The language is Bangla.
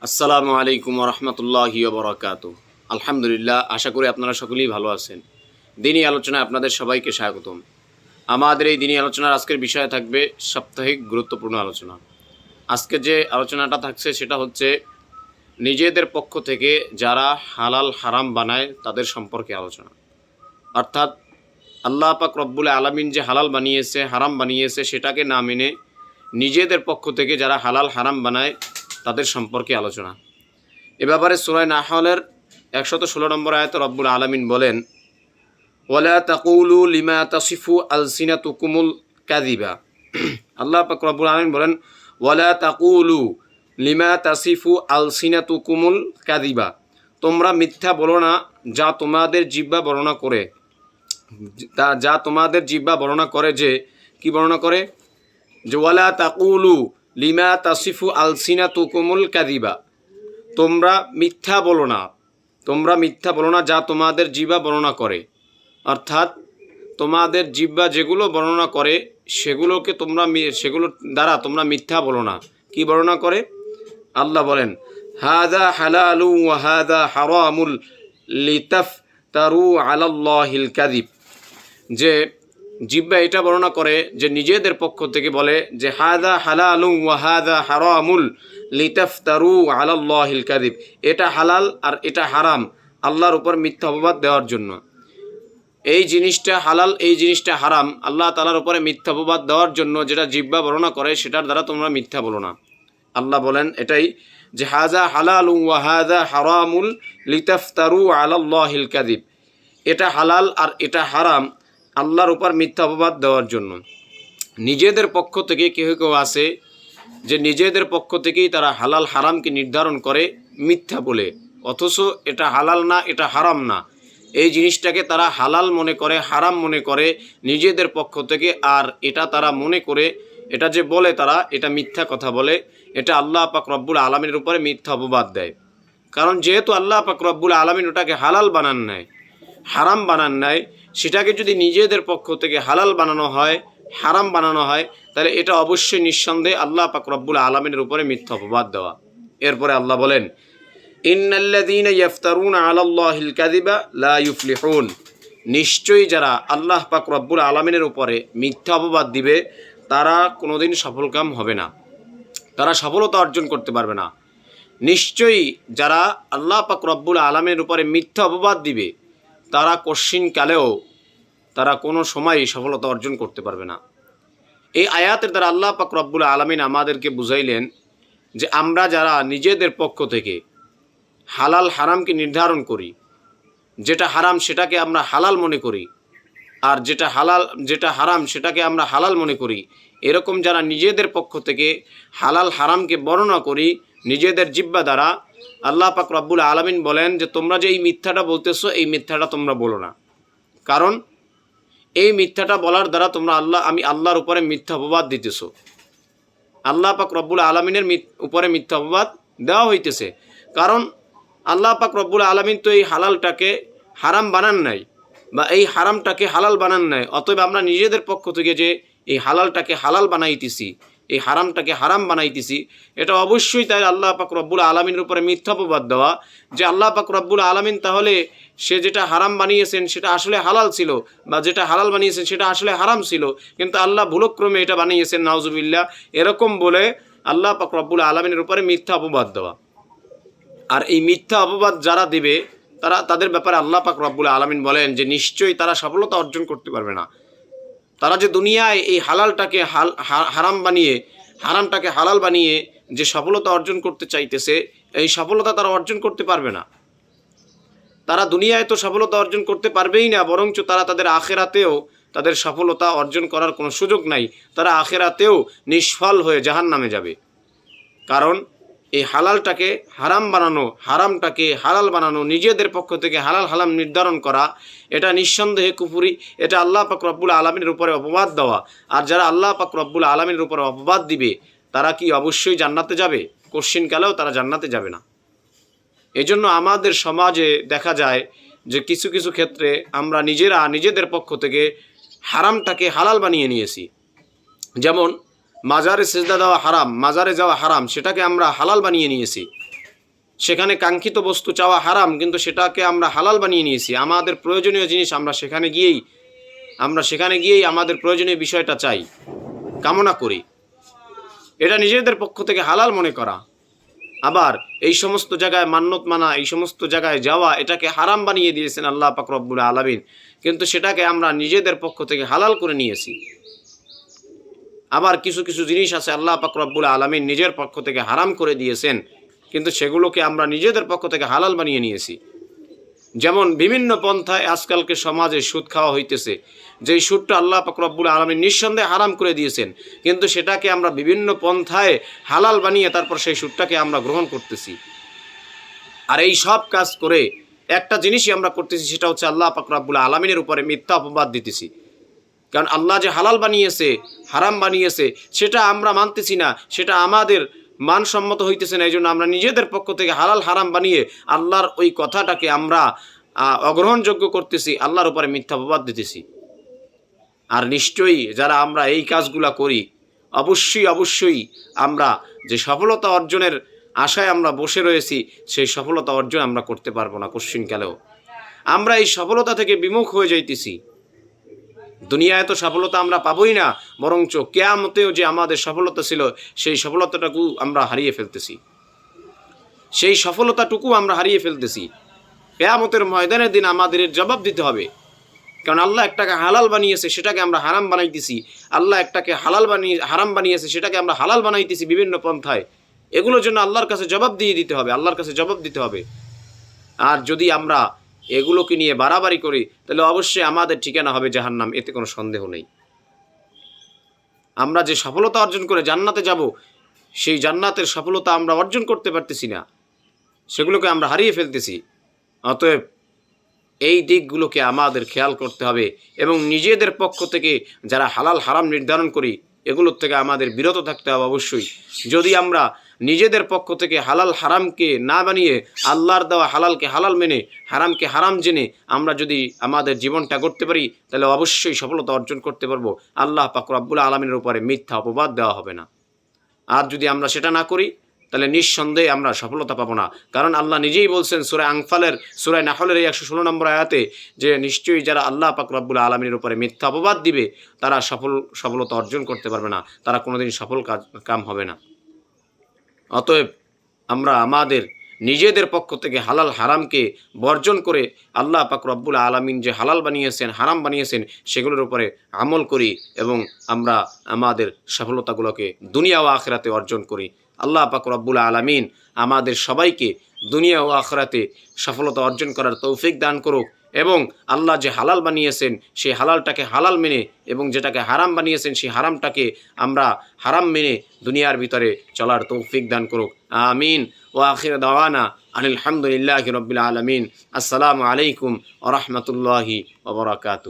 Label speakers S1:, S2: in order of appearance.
S1: আসসালামু আলাইকুম রহমতুল্লাহি বরকাতুহ। আলহামদুলিল্লাহ, আশা করি আপনারা সকলেই ভালো আছেন। দিনী আলোচনায় আপনাদের সবাইকে স্বাগতম। আমাদের এই দিনী আলোচনার আজকের বিষয় থাকবে সাপ্তাহিক গুরুত্বপূর্ণ আলোচনা। আজকে যে আলোচনাটা থাকছে সেটা হচ্ছে নিজেদের পক্ষ থেকে যারা হালাল হারাম বানায় তাদের সম্পর্কে আলোচনা। অর্থাৎ আল্লাহ পাক রব্বুল আলামিন যে হালাল বানিয়েছে হারাম বানিয়েছে সেটাকে না মেনে নিজেদের পক্ষ থেকে যারা হালাল হারাম বানায় তাদের সম্পর্কে আলোচনা। এ ব্যাপারে সূরা নাহলের 116 নম্বর আয়াতে রব্বুল আলামিন বলেন, ওয়ালা তাকুলু লিমা তাসিফু আলসিনাতুকুমুল কাযিবা। আল্লাহ পাক রব্বুল আলামিন বলেন, ওয়ালা তাকুলু লিমা তাসিফু আলসিনাতুকুমুল কাযিবা, তোমরা মিথ্যা বলো না যা তোমাদের জিহ্বা বর্ণনা করে। যা তোমাদের জিহ্বা বর্ণনা করে, যে কি বর্ণনা করে, যে ওয়ালা তাকুলু লিমা তাসিফু আলসিনাতুকুমুল কাযিবা, তোমরা মিথ্যা বলো না, তোমরা মিথ্যা বলো না যা তোমাদের জিহ্বা বর্ণনা করে। অর্থাৎ তোমাদের জিহ্বা যেগুলো বর্ণনা করে সেগুলোর দ্বারা তোমরা মিথ্যা বলো না। কি বর্ণনা করে? আল্লাহ বলেন, হাযা হালালু ওয়া হাযা হারামুল লিতাফতারু আলাল্লাহিল কাযিব, যে জিহ্বা এটা বর্ণনা করে, যে নিজেদের পক্ষ থেকে বলে যে হাযা হালালু ওয়া হাযা হারামুল লিতাফতারু আলাল্লাহিল কাযিব, এটা হালাল আর এটা হারাম আল্লাহর উপর মিথ্যা অপবাদ দেওয়ার জন্য। এই জিনিসটা হালাল, এই জিনিসটা হারাম আল্লাহ তাআলার উপরে মিথ্যা অপবাদ দেওয়ার জন্য যেটা জিহ্বা বর্ণনা করে সেটার দ্বারা তোমরা মিথ্যা বলো না। আল্লাহ বলেন এটাই, যে হাযা হালালু ওয়া হাযা হারামুল লিতাফতারু আলাল্লাহিল কাযিব, এটা হালাল আর এটা হারাম আল্লাহর উপর মিথ্যা অপবাদ দেওয়ার জন্য। নিজেদের পক্ষ থেকে কেউ কেউ আছে যে নিজেদের পক্ষ থেকেই তারা হালাল হারামকে নির্ধারণ করে মিথ্যা বলে, অথচ এটা হালাল না, এটা হারাম না, এই জিনিসটাকে তারা হালাল মনে করে, হারাম মনে করে নিজেদের পক্ষ থেকে। আর এটা তারা মনে করে, এটা যে বলে তারা, এটা মিথ্যা কথা বলে, এটা আল্লাহ পাক রব্বুল আলামিনের উপরে মিথ্যা অপবাদ দেয়। কারণ যেহেতু আল্লাহ পাক রব্বুল আলামিন ওটাকে হালাল বানান নাই, হারাম বানান নাই, সেটাকে যদি নিজেদের পক্ষ থেকে হালাল বানানো হয়, হারাম বানানো হয়, তাহলে এটা অবশ্যই নিঃসন্দেহে আল্লাহ পাক রব্বুল আলামিনের উপরে মিথ্যা অপবাদ দেওয়া। এরপরে আল্লাহ বলেন, ইন্নাল্লাযীনা ইফতারুনা আলাল্লাহিল কাযিবা লা ইউফলিহুন, নিশ্চয়ই যারা আল্লাহ পাক রব্বুল আলামিনের উপরে মিথ্যা অপবাদ দিবে তারা কোনোদিন সফলকাম হবে না, তারা সফলতা অর্জন করতে পারবে না। নিশ্চয়ই যারা আল্লাহ পাক রব্বুল আলামিনের উপরে মিথ্যা অপবাদ দিবে তারা কশ্চিনকালেও, তারা কোনো সময়ই সফলতা অর্জন করতে পারবে না। এই আয়াতের দ্বারা আল্লাহ পাক রব্বুল আলামিন আমাদেরকে বুঝাইলেন যে আমরা যারা নিজেদের পক্ষ থেকে হালাল হারামকে নির্ধারণ করি, যেটা হারাম সেটাকে আমরা হালাল মনে করি, আর যেটা হারাম সেটাকে আমরা হালাল মনে করি, এরকম যারা নিজেদের পক্ষ থেকে হালাল হারামকে বর্ণনা করি নিজেদের জিহ্বা দ্বারা, আল্লাহ পাক রব্বুল আলামিন বলেন যে তোমরা যে এই মিথ্যাটা বলতেছো, এই মিথ্যাটা তোমরা বলো না। কারণ এই মিথ্যাটা বলার দ্বারা তোমরা আমি আল্লাহর উপরে মিথ্যা অপবাদ দিতেছো। আল্লাহ পাক রব্বুল আলামিনের উপরে মিথ্যা অপবাদ দেওয়া হইতেছে। কারণ আল্লাহ পাক রব্বুল আলামিন তো এই হালালটাকে হারাম বানান নাই, বা এই হারামটাকে হালাল বানান নাই। অতএব আমরা নিজেদের পক্ষ থেকে যে এই হালালটাকে হালাল বানাইতেছি, এই হারামটাকে হারাম বানাইতেছি, এটা অবশ্যই তাই আল্লাহ পাক রব্বুল আলামিনের উপরে মিথ্যা অপবাদ দেওয়া। যে আল্লাহ পাক রব্বুল আলামিন তাহলে সে যেটা হারাম বানিয়েছেন সেটা আসলে হালাল ছিল, বা যেটা হালাল বানিয়েছেন সেটা আসলে হারাম ছিল, কিন্তু আল্লাহ ভুলক্রমে এটা বানিয়েছেন, নাউজুবিল্লাহ, এরকম বলে আল্লাহ পাক রব্বুল আলামিনের উপরে মিথ্যা অপবাদ দেওয়া। আর এই মিথ্যা অপবাদ যারা দিবে তাদের ব্যাপারে আল্লাহ পাক রব্বুল আলামিন বলেন যে নিশ্চয়ই তারা সফলতা অর্জন করতে পারবে না। তারা যে দুনিয়ায় এই হালালটাকে হারাম বানিয়ে, হারামটাকে হালাল বানিয়ে যে সফলতা অর্জন করতে চাইতেছে, এই সফলতা তারা অর্জন করতে পারবে না। তারা দুনিয়ায় তো সফলতা অর্জন করতে পারবেই না, বরঞ্চ তারা তাদের আখেরাতেও তাদের সফলতা অর্জন করার কোনো সুযোগ নাই। তারা আখেরাতেও নিষ্ফল হয়ে জাহান্নামে যাবে। কারণ এই হালালটাকে হারাম বানানো, হারামটাকে হালাল বানানো, নিজেদের পক্ষ থেকে হালাল হারাম নির্ধারণ করা, এটা নিঃসন্দেহে কুফরি, এটা আল্লাহ পাক রব্বুল আলামিনের উপরে অপবাদ দেওয়া। আর যারা আল্লাহ পাক রব্বুল আলামিনের উপরে অপবাদ দিবে তারা কি অবশ্যই জান্নাতে যাবে? কশ্চিনকালেও তারা জান্নাতে যাবে না। এজন্য আমাদের সমাজে দেখা যায় যে কিছু কিছু ক্ষেত্রে আমরা নিজেদের পক্ষ থেকে হারামটাকে হালাল বানিয়ে নিয়েছি। যেমন মাজারে সিজদা দেওয়া হারাম, মাজারে যাওয়া হারাম, সেটাকে আমরা হালাল বানিয়ে নিয়েছি। সেখানে কাঙ্ক্ষিত বস্তু চাওয়া হারাম, কিন্তু সেটাকে আমরা হালাল বানিয়ে নিয়েছি। আমাদের প্রয়োজনীয় জিনিস আমরা সেখানে গিয়েই আমাদের প্রয়োজনীয় বিষয়টা চাই, কামনা করি। এটা নিজেদের পক্ষ থেকে হালাল মনে করা। আবার এই সমস্ত জায়গায় মান্যত মানা, এই সমস্ত জায়গায় যাওয়া, এটাকে হারাম বানিয়ে দিয়েছেন আল্লাহ পাক রব্বুল আলামিন, কিন্তু সেটাকে আমরা নিজেদের পক্ষ থেকে হালাল করে নিয়েছি। আবার কিছু কিছু জিনিস আছে আল্লাহ পাক রব্বুল আলামিন নিজের পক্ষ থেকে হারাম করে দিয়েছেন, কিন্তু সেগুলোকে আমরা নিজেদের পক্ষ থেকে হালাল বানিয়ে নিয়েছি। যেমন বিভিন্ন পন্থায় আজকালকে সমাজে সুদ খাওয়া হইতেছে, যেই সুদটা আল্লাহ পাক রব্বুল আলামিন নিঃসন্দেহে হারাম করে দিয়েছেন, কিন্তু সেটাকে আমরা বিভিন্ন পন্থায় হালাল বানিয়ে তারপর সেই সুদটাকে আমরা গ্রহণ করতেছি। আর এই সব কাজ করে একটা জিনিসই আমরা করতেছি, সেটা হচ্ছে আল্লাহ পাক রব্বুল আলামিনের উপরে মিথ্যা অপবাদ দিতেছি। কারণ আল্লাহ যে হালাল বানিয়েছে, হারাম বানিয়েছে, সেটা আমরা মানতেছি না, সেটা আমাদের মানসম্মত হইতেছে না। এই জন্য আমরা নিজেদের পক্ষ থেকে হালাল হারাম বানিয়ে আল্লাহর ওই কথাটাকে আমরা অগ্রহণযোগ্য করতেছি, আল্লাহর উপরে মিথ্যা অপবাদ দিতেছি। আর নিশ্চয়ই যারা আমরা এই কাজগুলা করি, অবশ্যই আমরা যে সফলতা অর্জনের আশায় আমরা বসে রয়েছি, সেই সফলতা অর্জন আমরা করতে পারবো না কোশ্চিনকালেও। আমরা এই সফলতা থেকে বিমুখ হয়ে যাইতেছি। দুনিয়ায় তো সফলতা আমরা পাবোই না, বরঞ্চ কিয়ামতেও যে আমাদের সফলতা ছিল, সেই সফলতাটুকু আমরা হারিয়ে ফেলতেছি। কিয়ামতের ময়দানের দিন আমাদের জবাব দিতে হবে। কারণ আল্লাহ একটাকে হালাল বানিয়েছে, সেটাকে আমরা হারাম বানাইতেছি। আল্লাহ একটাকে হারাম বানিয়েছে, সেটাকে আমরা হালাল বানাইতেছি বিভিন্ন পন্থায়। এগুলোর জন্য আল্লাহর কাছে জবাব দিতে হবে। আর যদি আমরা এগুলোকে নিয়ে বাড়াবাড়ি করি, তাহলে অবশ্যই আমাদের ঠিকানা হবে জাহান্নাম, এতে কোনো সন্দেহ নেই। আমরা যে সফলতা অর্জন করে জান্নাতে যাব, সেই জান্নাতের সফলতা আমরা অর্জন করতে পারতেছি না, সেগুলোকে আমরা হারিয়ে ফেলতেছি। অতএব এই দিকগুলোকে আমাদের খেয়াল করতে হবে এবং নিজেদের পক্ষ থেকে যারা হালাল হারাম নির্ধারণ করি, এগুলোর থেকে আমাদের বিরত থাকতে হবে অবশ্যই। যদি আমরা নিজেদের পক্ষ থেকে হালাল হারামকে না বানিয়ে আল্লাহর দেওয়া হালালকে হালাল মেনে, হারামকে হারাম জেনে আমরা যদি আমাদের জীবনটা করতে পারি, তাহলে অবশ্যই সফলতা অর্জন করতে পারবো। আল্লাহ পাক রব্বুল আলামিনের উপরে মিথ্যা অপবাদ দেওয়া হবে না। আর যদি আমরা সেটা না করি, তাহলে নিঃসন্দেহে আমরা সফলতা পাবো না। কারণ আল্লাহ নিজেই বলছেন সূরা নাহলের 116 নম্বর আয়াতে, যে নিশ্চয়ই যারা আল্লাহ পাক রব্বুল আলামিনের উপরে মিথ্যা অপবাদ দিবে, তারা সফলতা অর্জন করতে পারবে না, তারা কোনোদিন সফল কাম হবে না। অতএব আমরা আমাদের নিজেদের পক্ষ থেকে হালাল হারামকে বর্জন করে আল্লাহ পাক রব্বুল আলামিন যে হালাল বানিয়েছেন, হারাম বানিয়েছেন, সেগুলোর উপরে আমল করি এবং আমরা আমাদের সফলতাগুলোকে দুনিয়া ও আখিরাতে অর্জন করি। আল্লাহ পাক রব্বুল আলামিন আমাদের সবাইকে দুনিয়া ও আখিরাতে সফলতা অর্জন করার তৌফিক দান করুক এবং আল্লাহ যে হালাল বানিয়েছেন, সেই হালালটাকে হালাল মেনে এবং যেটাকে হারাম বানিয়েছেন, সেই হারামটাকে আমরা হারাম মেনে দুনিয়ার ভিতরে চলার তৌফিক দান করুক। আমিন। ওয়া আখির দাওয়ানা আনিল হামদুলিল্লাহি রাব্বিল আলামিন। আসসালামু আলাইকুম ওয়া রাহমাতুল্লাহি ওয়া বারাকাতুহু।